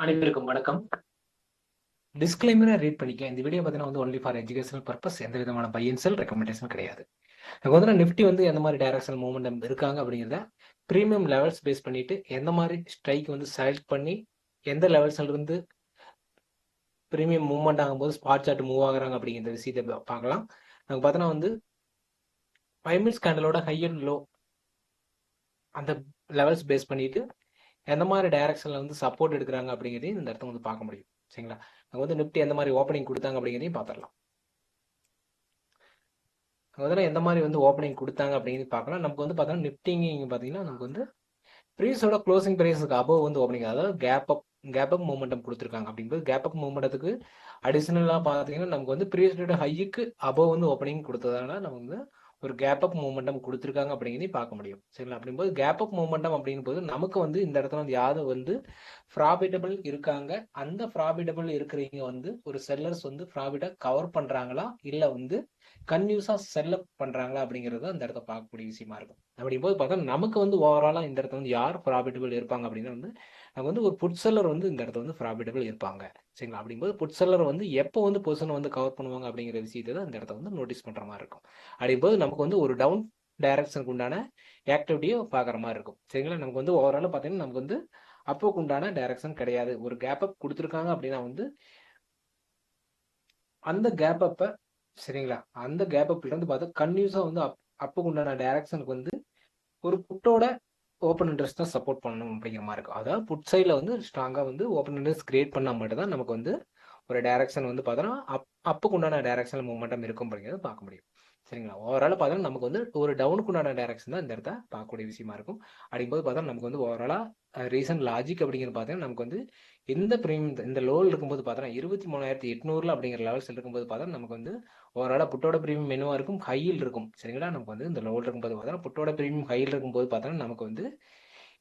அனைவருக்கும் வணக்கம். டிஸ்க்ளைமரை ரீட் பண்ணிக்க. இந்த வீடியோ பார்த்தீங்கன்னா வந்து ஒன்லி ஃபார் எஜுகேஷனல் பர்பஸ். எந்த விதமான பை அண்ட் செல் ரெக்கமெண்டேஷன் கிடையாது. எனக்கு வந்து நிஃப்டி வந்து எந்த மாதிரி டைரக்ஷனல் மூவ்மெண்ட் இருக்காங்க அப்படிங்கிறத ப்ரீமியம் லெவல்ஸ் பேஸ் பண்ணிட்டு எந்த மாதிரி ஸ்ட்ரைக் வந்து செலக்ட் பண்ணி எந்த லெவல்ஸ்ல இருந்து ப்ரீமியம் மூவ்மெண்ட் ஆகும்போது ஸ்பாட் சார்ட் மூவ் ஆகுறாங்க அப்படிங்கிற விஷயத்தை பார்க்கலாம். நமக்கு பார்த்தோன்னா வந்து 5 மினிட்ஸ் கேண்டலோட ஹை அண்ட் லோ அந்த லெவல்ஸ் பேஸ் பண்ணிட்டு எந்த மாதிரி டைரக்ஷன்ல வந்து சப்போர்ட் எடுக்கிறாங்க அப்படிங்கிறதையும் இந்த இடத்துல வந்து பார்க்க முடியும். சரிங்களா? நம்ம வந்து நிஃப்டி எந்த மாதிரி ஓப்பனிங் கொடுத்தாங்க அப்படிங்கிறதையும் பார்த்துடலாம். அதெல்லாம் எந்த மாதிரி வந்து ஓப்பனிங் கொடுத்தாங்க அப்படின்னு பார்க்கலாம். நமக்கு வந்து பார்த்தோம்னா நிஃப்டிங்க பார்த்தீங்கன்னா நமக்கு வந்து ப்ரீஸோட க்ளோசிங் ப்ரைஸுக்கு அபோவ் வந்து ஓப்பனிங், அதாவது கேப் அப் மூமெண்டம் கொடுத்துருக்காங்க. அப்படிங்கும்போது கேப் அப் மூமெண்டத்துக்கு அடிஷனலாக பார்த்தீங்கன்னா நமக்கு வந்து ப்ரீஸோட ஹைக்கு அபோவ் வந்து ஓப்பனிங் கொடுத்ததுனால நம்ம வந்து ஒரு கேப் அப் மூமெண்டம் கொடுத்துருக்காங்க அப்படிங்கிறதையும் பார்க்க முடியும். சரிங்களா? அப்படிங்கும்போது கேப் அப் மூமெண்டம் அப்படிங்கும்போது நமக்கு வந்து இந்த இடத்துல வந்து யாரு வந்து ப்ராஃபிட்டபிள் இருக்காங்க, அந்த ப்ராஃபிட்டபிள் இருக்கிறவங்க வந்து ஒரு செல்லர்ஸ் வந்து ப்ராஃபிட்டை கவர் பண்ணுறாங்களா இல்லை வந்து கன்யூஸாக செல்லப் பண்ணுறாங்களா அப்படிங்கிறது அந்த இடத்த பார்க்கக்கூடிய விஷயமா இருக்கும். அப்படிங்கும்போது பார்த்தா நமக்கு வந்து ஓவராலாக இந்த இடத்துல வந்து யார் ப்ராஃபிட்டபிள் இருப்பாங்க அப்படின்னா வந்து நமக்கு வந்து ஒரு புட் செல்லர் வந்து இந்த இடத்துல வந்து ப்ராஃபிட்டபிள் இருப்பாங்க. சரிங்களா? அப்படிங்கும்போது புட் செல்லர் வந்து எப்போ வந்து பொசிஷனை வந்து கவர் பண்ணுவாங்க அப்படிங்கிற விஷயத்தை தான் இந்த இடத்த வந்து நோட்டீஸ் பண்ணுற மாதிரி இருக்கும். அப்படிங்கும்போது நமக்கு வந்து ஒரு டவுன் டைரக்ஷனுக்கு உண்டான ஆக்டிவிட்டியை பார்க்குற மாதிரி இருக்கும். சரிங்களா? நமக்கு வந்து ஓவராலாக பார்த்தீங்கன்னா நமக்கு வந்து அப்போக்கு உண்டான டைரக்ஷன் கிடையாது. ஒரு கேப் அப் கொடுத்துருக்காங்க அப்படின்னா வந்து அந்த கேப் அப்பை சரிங்களா, அந்த கேப் அப்ல இருந்து பார்த்தா கன்யூஸா வந்து அப்புக்கு உண்டான டைரக்ஷனுக்கு வந்து ஒரு புட்டோட ஓப்பன் இன்ட்ரெஸ்ட் தான் சப்போர்ட் பண்ணணும் அப்படிங்கிற மாதிரி இருக்கும். அதாவது புட் சைடில் வந்து ஸ்ட்ராங்காக வந்து ஓப்பன் இன்ட்ரெஸ்ட் கிரியேட் பண்ணால் மட்டும் தான் நமக்கு வந்து ஒரு டைரக்ஷன் வந்து பார்த்தோன்னா அப்புக்கு உண்டான டைரக்ஷன் மூவ்மெண்டம் இருக்கும் அப்படிங்கிறத பார்க்க முடியும். சரிங்களா? ஓவராலாக பார்த்தோன்னா நமக்கு வந்து ஒரு டவுனுக்கு உண்டான டைரக்ஷன் தான் இந்த இடத்த பார்க்கக்கூடிய விஷயமா இருக்கும். அப்படிங்கும்போது பார்த்தா நமக்கு வந்து ஓவராலாக ரீசன்ட் லாஜிக் அப்படிங்கிறது பார்த்தீங்கன்னா நமக்கு வந்து இந்த ப்ரீமியம் இந்த லோவில் இருக்கும்போது பார்த்தோன்னா 23,800 அப்படிங்கிற லெவல்ஸ் இருக்கும்போது பார்த்தா நமக்கு வந்து ஓவராலாக புட்டோட ப்ரீமியம் என்னவா இருக்கும், ஹையில் இருக்கும். சரிங்களா? நமக்கு வந்து இந்த லோவில் இருக்கும்போது பார்த்தோன்னா புட்டோட ப்ரீமியம் ஹையில் இருக்கும்போது பார்த்தோன்னா நமக்கு வந்து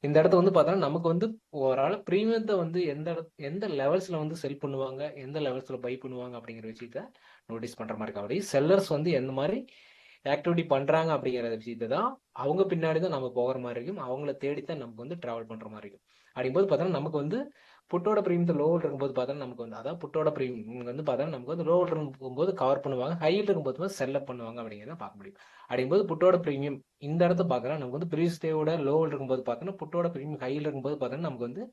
இந்த இடத்த வந்து பார்த்தோன்னா நமக்கு வந்து ஓவரால் ப்ரீமியத்தை வந்து எந்த லெவல்ஸில் வந்து செல் பண்ணுவாங்க, எந்த லெவல்ஸில் பை பண்ணுவாங்க அப்படிங்கிற விஷயத்த நோட்டீஸ் பண்ணுற மாதிரி இருக்கும். அப்படி செல்லர்ஸ் வந்து எந்த மாதிரி ஆக்டிவிட்டி பண்ணுறாங்க அப்படிங்கிற விஷயத்தை தான் அவங்க பின்னாடி தான் நம்ம போகிற மாதிரி இருக்கும். அவங்கள தேடித்தான் நமக்கு வந்து ட்ராவல் பண்ணுற மாதிரி இருக்கும். அப்படிங்கும்போது பார்த்தோன்னா நமக்கு வந்து புட்டோட ப்ரீமியத்தை லோவில் இருக்கும்போது பார்த்தோன்னா நமக்கு வந்து அதாவது புட்டோட ப்ரீமியம் வந்து பார்த்தோன்னா நமக்கு வந்து லோவில் இருக்கும்போது கவர் பண்ணுவாங்க, ஹையில் இருக்கும்போது செல்லப் பண்ணுவாங்க அப்படிங்கிறத பார்க்க முடியும். அப்படிங்கும்போது புட்டோட ப்ரீமியம் இந்த இடத்த பார்க்குறோம் நமக்கு வந்து ப்ரீஸ் டேவோட லோவில் இருக்கும்போது பார்த்தோன்னா புட்டோட ப்ரீமியம் ஹையில் இருக்கும்போது பார்த்தோன்னா நமக்கு வந்து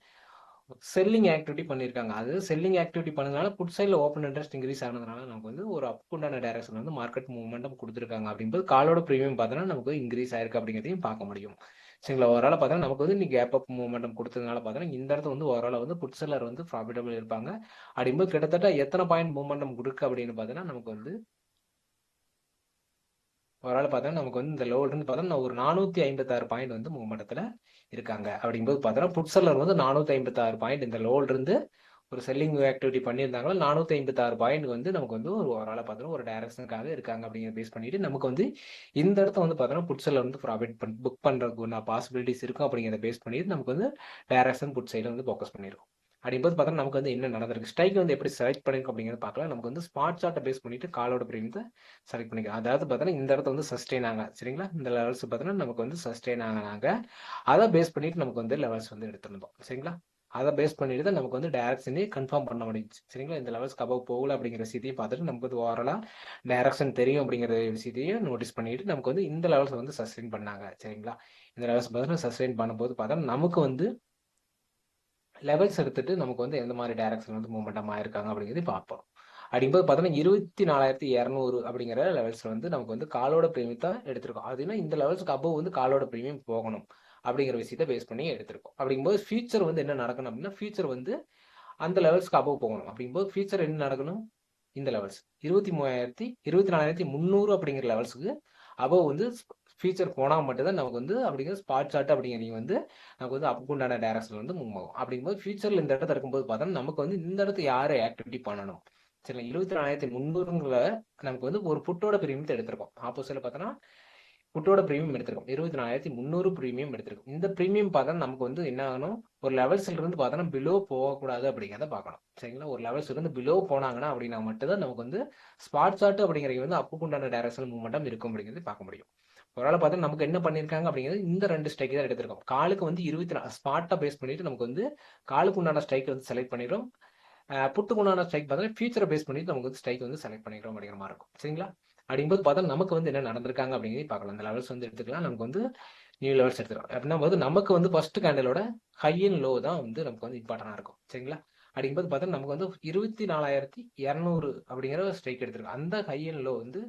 செல்லிங் ஆக்டிவிட்டி பண்ணியிருக்காங்க. அது செல்லிங் ஆக்டிவிட்டி பண்ணதுனால புட் சைடில் ஓப்பன் இன்ட்ரெஸ்ட் இன்க்ரீஸ் ஆனதுனால நமக்கு வந்து ஒரு அப் உண்டான டைரக்ஷன் வந்து மார்க்கெட் மூவ்மெண்டம் கொடுத்துருக்காங்க. அப்படிங்கும்போது காலோட ப்ரீமியம் பார்த்தோன்னா நமக்கு இன்க்ரீஸ் ஆயிருக்கு அப்படிங்கிறதையும் பார்க்க முடியும். சரிங்களா? ஓவரால் பார்த்தோன்னா நமக்கு வந்து இன்னைக்கு கேப் அப் மூவ்மெண்டம் கொடுத்ததுனால பார்த்தோன்னா இந்த இடத்துல வந்து ஓவரால் வந்து புட் செல்லர் வந்து ப்ராஃபிட்டபிள் இருப்பாங்க. அப்படிங்கும்போது கிட்டத்தட்ட எத்தனை பாயிண்ட் மூவ்மெண்டம் கொடுக்கு அப்படின்னு பார்த்தோன்னா நமக்கு வந்து ஓவரால் பார்த்தோன்னா நமக்கு வந்து இந்த லோவில் இருந்து பார்த்தோன்னா ஒரு 456 பாயிண்ட் வந்து மூவ்மெண்டத்தில் இருக்காங்க. அப்படிங்கும்போது பார்த்தோன்னா புட் செல்லர் வந்து 456 பாயிண்ட் இந்த லோவில் இருந்து ஒரு செல்லிங் ஆக்டிவிட்டி பண்ணியிருந்தாங்களா 456 பாயிண்ட் வந்து நமக்கு வந்து ஒரு ஓவராலாக பார்த்தோன்னா ஒரு டைரக்ஷனுக்காக இருக்காங்க அப்படிங்கிற பேஸ் பண்ணிட்டு நமக்கு வந்து இந்த இடத்த வந்து பார்த்தோன்னா புட் செல்லர் வந்து ப்ராஃபிட் புக் பண்ணுறதுக்கு பாசிபிலிட்டிஸ் இருக்கும் அப்படிங்கிறத பேஸ் பண்ணிட்டு நமக்கு வந்து டைரக்ஷன் புட் சைடில் வந்து ஃபோக்கஸ் பண்ணியிருக்கோம். அப்படிங்கும்போது பார்த்தோன்னா நமக்கு வந்து என்ன நடந்திருக்கு, ஸ்ட்ரைக் வந்து எப்படி செலக்ட் பண்ணியிருக்கோம் அப்படிங்கிறத பார்க்கலாம். நமக்கு வந்து ஸ்பாட் சார்ட்டை பேஸ் பண்ணிட்டு காலோட பிரீமியத்தை செலக்ட் பண்ணிக்கலாம். அதாவது பார்த்தோன்னா இந்த இடத்த வந்து சஸ்டெயின் ஆங்க. சரிங்களா? இந்த லெவல்ஸ் பார்த்தோன்னா நமக்கு வந்து சஸ்டெயின் ஆகினாங்க. அதை பேஸ் பண்ணிட்டு நமக்கு வந்து லெவல்ஸ் வந்து எடுத்துருந்தோம். சரிங்களா? அதை பேஸ் பண்ணிட்டு தான் நமக்கு வந்து டைரக்ஷனே கன்ஃபார்ம் பண்ண முடிஞ்சுச்சு. சரிங்களா? இந்த லெவல்ஸ்க்கு அபவ் போகல அப்படிங்கிற விஷயத்தையும் பார்த்துட்டு நமக்கு வந்து ஓவராலாக டைரக்ஷன் தெரியும் அப்படிங்கிற விஷயத்தையும் நோட்டீஸ் பண்ணிட்டு நமக்கு வந்து இந்த லெவல்ஸ் வந்து சஸ்டெயின் பண்ணாங்க. சரிங்களா? இந்த லெவல்ஸ் பார்த்தீங்கன்னா சஸ்டெயின் பண்ணும்போது பார்த்தா நமக்கு வந்து லெவல்ஸ் எடுத்துட்டு நமக்கு வந்து எந்த மாதிரி டைரக்ஷன் வந்து மூவ்மெண்டம் ஆயிருக்காங்க அப்படிங்கிறது பார்ப்போம். அப்படிங்கும்போது பார்த்தோன்னா 24,200 அப்படிங்கிற லெவல்ஸ் வந்து நமக்கு வந்து காலோட பிரீமியம் தான் எடுத்திருக்கோம். அதுனா இந்த லெவல்ஸ்க்கு அபவ் வந்து காலோட பிரீமியம் போகணும் அப்படிங்கிற விஷயத்தை பேஸ் பண்ணி எடுத்திருக்கோம். அப்படிங்கும்போது ஃபியூச்சர் வந்து என்ன நடக்கணும் அப்படின்னா ஃபியூச்சர் வந்து அந்த லெவல்ஸ்க்கு அபவ் போகணும். அப்படிங்கும்போது ஃபியூச்சர் என்ன நடக்கணும், இந்த லெவல்ஸ் 24,300 அப்படிங்கிற லெவல்ஸுக்கு அபவ் வந்து ஃபியூச்சர் போனால் மட்டும்தான் நமக்கு வந்து அப்படிங்கிற ஸ்பாட் சார்ட் அப்படிங்கிறீங்க வந்து நமக்கு வந்து அப்புக்கு உண்டான டைரக்ஷன் வந்து மூவ் ஆகும். அப்படிங்கும்போது ஃபியூச்சரில் இந்த இடத்துல இருக்கும்போது பார்த்தோம்னா நமக்கு வந்து இந்த இடத்த யாரை ஆக்டிவிட்டி பண்ணணும், சரி 24,300ங்கிற நமக்கு வந்து ஒரு புட்டோட பிரீமியத்தை எடுத்திருக்கோம். ஆப்போசிட்ல பார்த்தோன்னா புட்டோட பிரீமியம் எடுத்திருக்கோம். 24,300 பிரீமியம் எடுத்திருக்கோம். இந்த பிரீமியம் பார்த்தா நமக்கு வந்து என்ன ஆகணும், ஒரு லெவல்ஸ்ல இருந்து பார்த்தோன்னா பிலோ போகக்கூடாது அப்படிங்கிறத பார்க்கணும். சரிங்களா? ஒரு லெவல்ஸ் இருந்து பிலோ போனாங்கன்னா அப்படின்னா மட்டும்தான் நமக்கு வந்து ஸ்பாட் சார்ட் அப்படிங்கிறது வந்து அப்புக்கு உண்டான டைரக்ஷனல் மூவ்மெண்டம் இருக்கும் அப்படிங்கிறது பார்க்க முடியும். ஒரு பார்த்தா நமக்கு என்ன பண்ணியிருக்காங்க அப்படிங்கிறது இந்த 2 ஸ்ட்ரைக் தான் எடுத்திருக்கோம். காலுக்கு வந்து 24 ஸ்பாட்டை பேஸ் பண்ணிட்டு நமக்கு வந்து காலுக்கு உண்டான ஸ்ட்ரைக் வந்து செலக்ட் பண்ணிடுறோம். புட்டுக்கு உண்டான ஸ்ட்ரைக் பார்த்தீங்கன்னா ஃபியூச்சரை பேஸ் பண்ணிட்டு நமக்கு வந்து ஸ்ட்ரைக் வந்து செலக்ட் பண்ணிக்கிறோம் அப்படிங்கிற மாதிரி இருக்கும். சரிங்களா? அப்படிங்கும்போது பார்த்தா நமக்கு வந்து என்ன நடந்திருக்காங்க அப்படிங்கிறத பார்க்கலாம். அந்த லெவல்ஸ் வந்து எடுத்துக்கலாம். நமக்கு வந்து நியூ லெவல்ஸ் எடுத்துக்கலாம். அப்படின்னா போது நமக்கு வந்து ஃபர்ஸ்ட் கேண்டலோட ஹை அண்ட் லோ தான் வந்து நமக்கு வந்து இம்பார்ட்டன்டா இருக்கும். சரிங்களா? அப்படிங்கும்போது பார்த்தா நமக்கு வந்து 24,200 அப்படிங்கிற ஸ்ட்ரைக் எடுத்திருக்கோம். அந்த ஹை அண்ட் லோ வந்து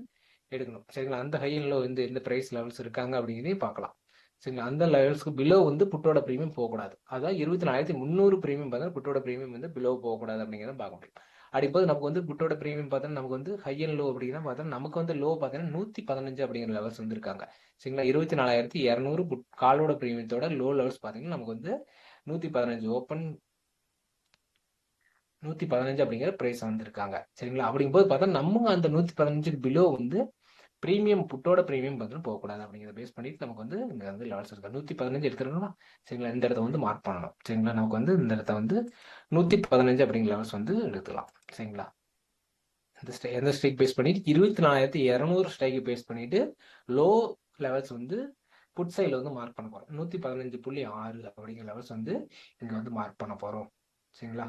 எடுக்கணும். சரிங்களா? அந்த ஹை அண்ட் லோ வந்து எந்த பிரைஸ் லெவல்ஸ் இருக்காங்க அப்படிங்கிறதையும் பார்க்கலாம். சரிங்களா? அந்த லெவல்ஸ்க்கு பிலோ வந்து புட்டோட பிரீமியம் போகக்கூடாது. அதான் 24,300 பிரீமியம் பார்த்தா புட்டோட பிரீமியம் வந்து பிலோ போகக்கூடாது அப்படிங்கிறத பார்க்க முடியும். அப்படிங்கும்போது நமக்கு வந்து புட்டோட பிரீமியம் பார்த்தா நமக்கு வந்து ஹை அண்ட் லோ அப்படிங்கிற பார்த்தா நமக்கு வந்து லோ பார்த்தீங்கன்னா 115 அப்படிங்கிற லெவல்ஸ் வந்து இருக்காங்க. சரிங்களா? 24,200 காலோட பிரீமியத்தோட லோ லெவல்ஸ் பார்த்தீங்கன்னா நமக்கு வந்து 115 ஓப்பன் 115 அப்படிங்கிற பிரைஸ் வந்திருக்காங்க. சரிங்களா? அப்படிங்கும்போது பார்த்தா நம்ம அந்த 115க்கு பிலோ வந்து பிரீமியம் புட்டோட பிரீமியம் பார்த்தீங்கன்னா போகக்கூடாது அப்படிங்கிறத பேஸ் பண்ணிட்டு நமக்கு வந்து இங்க வந்து லெவல்ஸ் இருக்கு. 115 எடுத்துருக்கோம்னா சரிங்களா? இந்த இடத்த வந்து மார்க் பண்ணணும். சரிங்களா? நமக்கு வந்து இந்த இடத்த வந்து 115 அப்படிங்கிற லெவல்ஸ் வந்து எடுத்துக்கலாம். சரிங்களா? எந்த ஸ்ட்ரைக் பேஸ் பண்ணிட்டு 24,200 ஸ்ட்ரைக் பேஸ் பண்ணிட்டு லோ லெவல்ஸ் வந்து புட் சைடில் வந்து மார்க் பண்ண போறோம். 115.6 அப்படிங்கிற லெவல்ஸ் வந்து இங்க வந்து மார்க் பண்ண போறோம். சரிங்களா?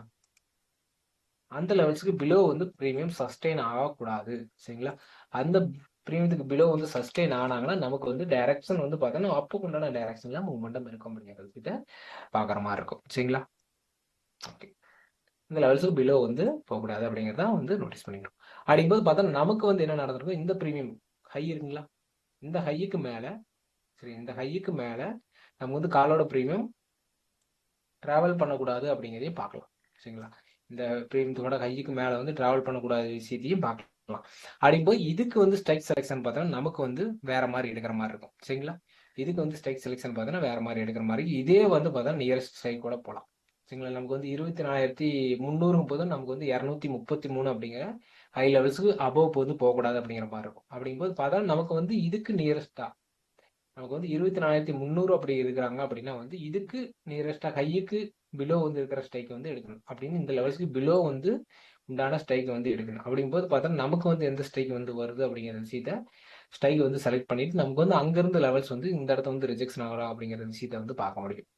அந்த லெவல்ஸ்க்கு பிலோ வந்து பிரீமியம் சஸ்டெயின் ஆகக்கூடாது. சரிங்களா? அந்த பிரீமியத்துக்கு பிலோ வந்து சஸ்டெயின் ஆனாங்கன்னா நமக்கு வந்து டைரக்ஷன் வந்து பார்த்தோன்னா அப்புக்கு உண்டான டைரக்ஷன்ல மூவ்மெண்டம் இருக்கும் அப்படிங்கிறது கிட்ட பார்க்குற மாதிரி இருக்கும். சரிங்களா? ஓகே. இந்த லெவல்ஸுக்கு பிலோ வந்து போகக்கூடாது அப்படிங்கிறத வந்து நோட்டீஸ் பண்ணிக்கணும். அப்படிங்கும்போது பார்த்தா நமக்கு வந்து என்ன நடந்திருக்கும், இந்த பிரீமியம் ஹை இருக்குங்களா, இந்த ஹையுக்கு மேலே சரி இந்த ஹையுக்கு மேலே நம்ம வந்து காலோட பிரீமியம் ட்ராவல் பண்ணக்கூடாது அப்படிங்கிறதையும் பார்க்கலாம். சரிங்களா? இந்த பிரீமியத்தோட ஹைக்கு மேலே வந்து ட்ராவல் பண்ணக்கூடாத விஷயத்தையும் பார்க்கலாம். அப்படிங்கும்போது இதுக்கு வந்து ஸ்ட்ரைக் செலெக்ஷன் பார்த்தோன்னா நமக்கு வந்து வேற மாதிரி எடுக்கிற மாதிரி இருக்கும். சரிங்களா? இதுக்கு வந்து ஸ்ட்ரைக் செலெக்ஷன் பார்த்தோன்னா வேற மாதிரி எடுக்கிற மாதிரி இதே வந்து பார்த்தா நியரஸ்ட் ஸ்ட்ரைக் கூட போகலாம். சரிங்களா? நமக்கு வந்து 24,300 போது நமக்கு வந்து 233 அப்படிங்கிற ஹை லெவல்ஸுக்கு அபோவ் வந்து போகக்கூடாது அப்படிங்கிற மாதிரி இருக்கும். அப்படிங்கும்போது பார்த்தா நமக்கு வந்து இதுக்கு நியரஸ்டா நமக்கு வந்து 24,300 அப்படி இருக்கிறாங்க அப்படின்னா வந்து இதுக்கு நியரஸ்டா ஹையுக்கு பிலோ வந்து இருக்கிற ஸ்ட்ரைக் வந்து எடுக்கணும். அப்படின்னு இந்த லெவல்ஸ்க்கு பிலோ வந்து உண்டான ஸ்ட்ரைக் வந்து எடுக்கணும். அப்படிங்கும்போது பார்த்தா நமக்கு வந்து எந்த ஸ்ட்ரைக் வந்து வருது அப்படிங்கிற விஷயத்த ஸ்ட்ரைக் வந்து செலக்ட் பண்ணிட்டு நமக்கு வந்து அங்கிருந்து லெவல்ஸ் வந்து இந்த இடத்த வந்து ரிஜெக்ஷன் ஆகலாம் அப்படிங்கிற விஷயத்த வந்து பார்க்க முடியும்.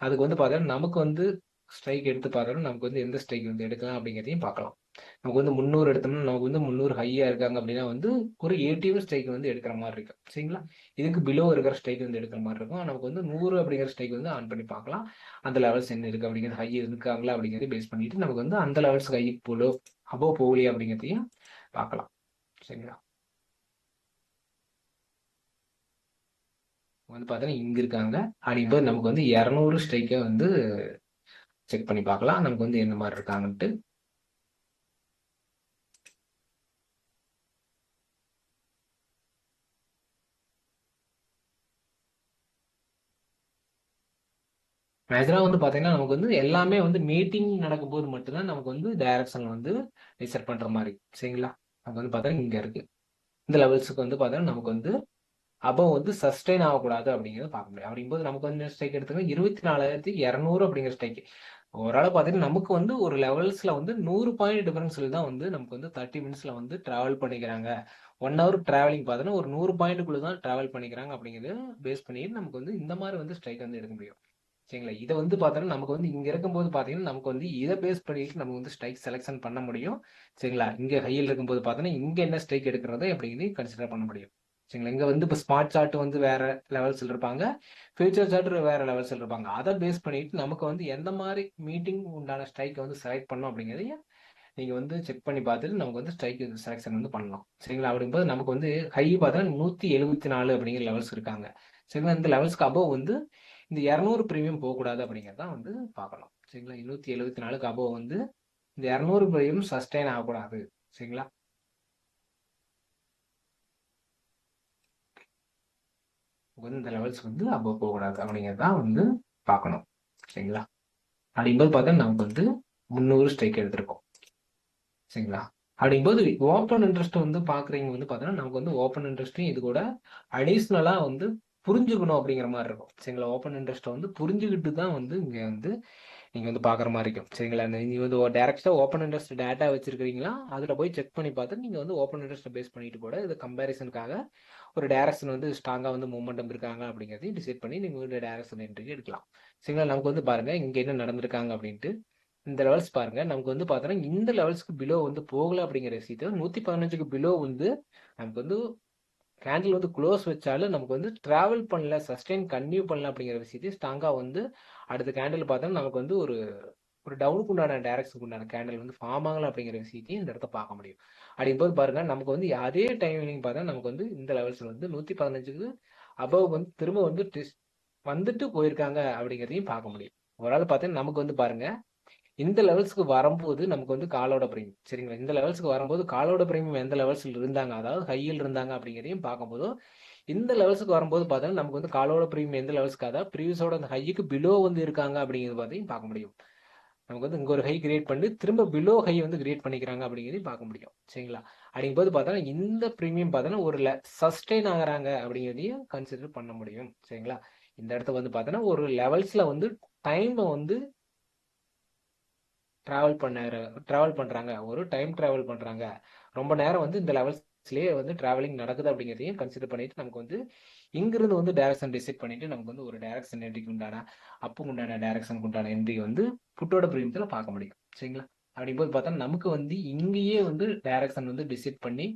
அதுக்கு வந்து பார்த்தீங்கன்னா நமக்கு வந்து ஸ்ட்ரைக் எடுத்து பார்த்தோம்னா நமக்கு வந்து எந்த ஸ்ட்ரைக் வந்து எடுக்கலாம் அப்படிங்கிறதையும் பார்க்கலாம். நமக்கு வந்து 300 எடுத்தோம்னா நமக்கு வந்து 300 ஹையா இருக்காங்க அப்படின்னா வந்து ஒரு ஏடிஎம் ஸ்ட்ரைக் வந்து எடுக்கிற மாதிரி இருக்கு. சரிங்களா? இதுக்கு பிலோ இருக்கிற ஸ்ட்ரைக் வந்து எடுக்கிற மாதிரி இருக்கும். நமக்கு வந்து 100 அப்படிங்கிற ஸ்ட்ரைக் வந்து ஆன் பண்ணி பார்க்கலாம். அந்த லெவல்ஸ் என்ன இருக்கு அப்படிங்கிறது ஹை இருக்காங்களா அப்படிங்கிறத பேஸ் பண்ணிட்டு நமக்கு வந்து அந்த லெவல்ஸ் ஹை போலோ அபோ போகலையா அப்படிங்கிறதையும் பார்க்கலாம். சரிங்களா? வந்து பார்த்தீங்கன்னா இங்க இருக்காங்க அப்படிங்கும்போது நமக்கு வந்து 200 ஸ்ட்ரைக்கை வந்து செக் பண்ணி பார்க்கலாம். நமக்கு வந்து என்ன மாதிரி இருக்காங்கன்ட்டு. மேஜரா வந்து பாத்தீங்கன்னா நமக்கு வந்து எல்லாமே வந்து மீட்டிங் நடக்கும்போது மட்டும்தான் நமக்கு வந்து டைரக்ஷன் வந்து டிசைட் பண்ற மாதிரி. சரிங்களா? நமக்கு வந்து பாத்தீங்கன்னா இங்க இருக்கு. இந்த லெவல்ஸுக்கு வந்து பாத்தீங்கன்னா நமக்கு வந்து அப்போ வந்து சஸ்டெயின் ஆகக்கூடாது அப்படிங்கிறத பார்க்க முடியும். அப்படிங்கும்போது நமக்கு வந்து ஸ்ட்ரைக் எடுத்துக்க 24,200 அப்படிங்கிற ஸ்ட்ரைக் ஓவரால் பார்த்தீங்கன்னா நமக்கு வந்து ஒரு லெவல்ஸ்ல வந்து 100 பாயிண்ட் டிஃபரன்ஸ்ல தான் வந்து நமக்கு வந்து 30 மினிட்ஸ்ல வந்து டிராவல் பண்ணிக்கிறாங்க. 1 ஹவர் டிராவலிங் பார்த்தீங்கன்னா ஒரு 100 பாயிண்ட்டுக்குள்ள தான் டிராவல் பண்ணிக்கிறாங்க அப்படிங்கிறது பேஸ் பண்ணி நமக்கு வந்து இந்த மாதிரி வந்து ஸ்ட்ரைக் வந்து எடுக்க முடியும். சரிங்களா? இதை வந்து பார்த்தோன்னா நமக்கு வந்து இங்க இருக்கும்போது பார்த்தீங்கன்னா நமக்கு வந்து இதை பேஸ் பண்ணிட்டு நம்ம வந்து ஸ்ட்ரைக் செலெக்ஷன் பண்ண முடியும். சரிங்களா? இங்க ஹையில் இருக்கும்போது பார்த்தோன்னா இங்க என்ன ஸ்ட்ரைக் எடுக்கிறத அப்படிங்கிறது கன்சிடர் பண்ண முடியும். சரிங்களா? இங்க வந்து இப்போ ஸ்மார்ட் சார்ட் வந்து வேற லெவல்ஸ்ல இருப்பாங்க, ஃபியூச்சர் சார்ட் வேற லெவல்ஸ்ல இருப்பாங்க. அதை பேஸ் பண்ணிட்டு நமக்கு வந்து எந்த மாதிரி மீட்டிங் உண்டான ஸ்ட்ரைக் வந்து செலக்ட் பண்ணணும் அப்படிங்கிறதையும் நீங்க வந்து செக் பண்ணி பார்த்துட்டு நமக்கு வந்து ஸ்ட்ரைக் செலெக்ஷன் வந்து பண்ணலாம். சரிங்களா? அப்படிங்கும்போது நமக்கு வந்து ஹை பார்த்தா 174 அப்படிங்கிற லெவல்ஸ் இருக்காங்க. சரிங்களா? இந்த லெவல்ஸ்க்கு அபோவ் வந்து இந்த 200 பிரீமியம் போகக்கூடாது அப்படிங்கிறதான் வந்து பார்க்கணும். சரிங்களா? 174க்கு அபோவ் வந்து இந்த 200 பிரீமியம் சஸ்டெயின் ஆகக்கூடாது. சரிங்களா? வந்து இந்த லெவல்ஸ் வந்து அபோவ் போகக்கூடாது அப்படிங்கிறதான் வந்து பார்க்கணும். சரிங்களா? அப்படிங்கும்போது பார்த்தா நமக்கு வந்து 300 ஸ்ட்ரைக் எடுத்திருக்கோம். சரிங்களா? அப்படிங்கும்போது ஓப்பன் இன்ட்ரெஸ்ட் வந்து பார்க்குறீங்க வந்து பார்த்தீங்கன்னா நமக்கு வந்து ஓப்பன் இன்ட்ரெஸ்ட்டும் இது கூட அடிஷ்னலாக வந்து புரிஞ்சுக்கணும் அப்படிங்கிற மாதிரி இருக்கும். சரிங்களா? ஓப்பன் இன்ட்ரெஸ்ட்டை வந்து புரிஞ்சுக்கிட்டு தான் வந்து இங்கே வந்து நீங்கள் வந்து பார்க்குற மாதிரி இருக்கும். சரிங்களா? நீங்கள் வந்து டேரெக்டாக ஓப்பன் இன்ட்ரெஸ்ட் டேட்டா வச்சிருக்கிறீங்களா, அதில் போய் செக் பண்ணி பார்த்து நீங்கள் வந்து ஓப்பன் இன்ட்ரெஸ்ட்டை பேஸ் பண்ணிட்டு கூட இது கம்பேரிசனுக்காக ஒரு டேரக்ஷன் வந்து ஸ்ட்ராங்காக வந்து மூமெண்டம் இருக்காங்க அப்படிங்கிறதையும் டிசைட் பண்ணி நீங்கள் வந்து டேரக்ஷன் என்ட்ரி எடுக்கலாம். சரிங்களா? நமக்கு வந்து பாருங்கள் இங்கே என்ன நடந்திருக்காங்க அப்படின்ட்டு இந்த லெவல்ஸ் பாருங்க. நமக்கு வந்து பார்த்தோன்னா இந்த லெவல்ஸ்க்கு பிலோ வந்து போகல அப்படிங்கிற விஷயத்த 115க்கு பிலோ வந்து நமக்கு வந்து கேண்டில் வந்து க்ளோஸ் வச்சாலும் நமக்கு வந்து டிராவல் பண்ணல, சஸ்டெயின் கன்டினியூ பண்ணல அப்படிங்கிற விஷயத்தையும் ஸ்ட்ராங்காக வந்து அடுத்த கேண்டில் பார்த்தோன்னா நமக்கு வந்து ஒரு ஒரு டவுனுக்கு உண்டான டைரக்ஷனுக்கு உண்டான கேண்டில் வந்து ஃபார்ம் ஆகல அப்படிங்கிற விஷயத்தையும் இந்த இடத்த பார்க்க முடியும். அப்படிங்கும்போது பாருங்க நமக்கு வந்து அதே டைமிங் பார்த்தா நமக்கு வந்து இந்த லெவல்ஸ்ல வந்து 115க்கு அபவ் வந்து திரும்ப வந்து வந்துட்டு போயிருக்காங்க அப்படிங்கிறதையும் பார்க்க முடியும். ஒரு ஆள் பார்த்தா நமக்கு வந்து பாருங்க இந்த லெவல்ஸ்க்கு வரும்போது நமக்கு வந்து காலோட பிரீமியம். சரிங்களா? இந்த லெவல்ஸ்க்கு வரும்போது காலோட பிரீமியம் எந்த லெவல்ஸ்ல இருந்தாங்க, அதாவது ஹையில் இருந்தாங்க அப்படிங்கிறதையும் பார்க்கும்போது இந்த லெவல்ஸ்க்கு வரும்போது பார்த்தா நமக்கு வந்து காலோட பிரீமியம் எந்த லெவல்ஸ்க்கு, அதாவது ப்ரீவியஸோட அந்த ஹைக்கு பிலோ வந்து இருக்காங்க அப்படிங்கிறது பார்த்தையும் பார்க்க முடியும். நமக்கு வந்து இங்க ஒரு ஹை கிரியேட் பண்ணி திரும்ப பிலோ ஹை வந்து கிரியேட் பண்ணிக்கிறாங்க அப்படிங்கிறதையும் பார்க்க முடியும். சரிங்களா? அப்படிங்கும்போது பார்த்தா இந்த பிரீமியம் பார்த்தா ஒரு சஸ்டெயின் ஆகுறாங்க அப்படிங்கிறதையும் கன்சிடர் பண்ண முடியும். சரிங்களா? இந்த இடத்துல வந்து பார்த்தோன்னா ஒரு லெவல்ஸ்ல வந்து டைம் வந்து டிராவல் பண்றாங்க, ஒரு டைம் டிராவல் பண்றாங்க, ரொம்ப நேரம் வந்து இந்த லெவல்ஸ்லயே வந்து டிராவலிங் நடக்குது அப்படிங்கிறதையும் கன்சிடர் பண்ணிட்டு நமக்கு வந்து இங்கிருந்து வந்து டைரக்ஷன் டிசைட் பண்ணிட்டு நமக்கு வந்து ஒரு டைரக்ஷன் என்ட்ரிக்கு உண்டான அப்புக்கு உண்டான டைரக்ஷனுக்கு உண்டான என்ட்ரி வந்து புட்டோட பிரீமியத்துல பார்க்க முடியும். சரிங்களா? அப்படிங்கும்போது பார்த்தா நமக்கு வந்து இங்கேயே வந்து டைரக்ஷன் வந்து டிசைட் பண்ணி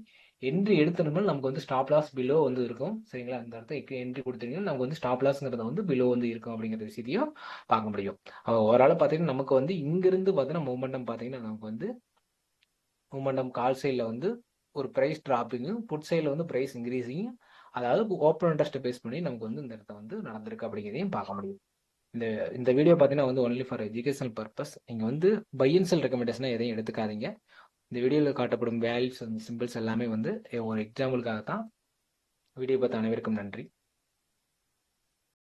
என்ட்ரி எடுத்தோம்னா நமக்கு வந்து ஸ்டாப் லாஸ் பிலோ வந்து இருக்கும். சரிங்களா? இந்த இடத்த என்ட்ரி கொடுத்தீங்கன்னா நமக்கு வந்து ஸ்டாப் லாஸ்ங்கிறத வந்து பிலோ வந்து இருக்கும் அப்படிங்கிற விஷயத்தையும் பார்க்க முடியும். ஓவரால் பார்த்தீங்கன்னா நமக்கு வந்து இங்கிருந்து பார்த்தீங்கன்னா மூமெண்டம் பார்த்தீங்கன்னா நமக்கு வந்து மூமெண்டம் கால் சைடில் வந்து ஒரு ப்ரைஸ் டிராப்பிங்கும், புட் சைடில் வந்து ப்ரைஸ் இன்க்ரீஸிங்கும், அதாவது ஓப்பன் இன்ட்ரெஸ்ட்டை பேஸ் பண்ணி நமக்கு வந்து இந்த இடத்த வந்து நடந்திருக்கு அப்படிங்கிறதையும் பார்க்க முடியும். இந்த இந்த வீடியோ பார்த்தீங்கன்னா வந்து ஒன்லி ஃபார் எஜுகேஷனல் பர்பஸ். நீங்கள் வந்து பை அண்ட் செல் ரெக்கமெண்டேஷனாக எதையும் எடுத்துக்காதீங்க. இந்த வீடியோவில் காட்டப்படும் வேல்யூஸ் அந்த சிம்பிள்ஸ் எல்லாமே வந்து ஒரு எக்ஸாம்பிளுக்காக தான். வீடியோ பார்த்த அனைவருக்கும் நன்றி.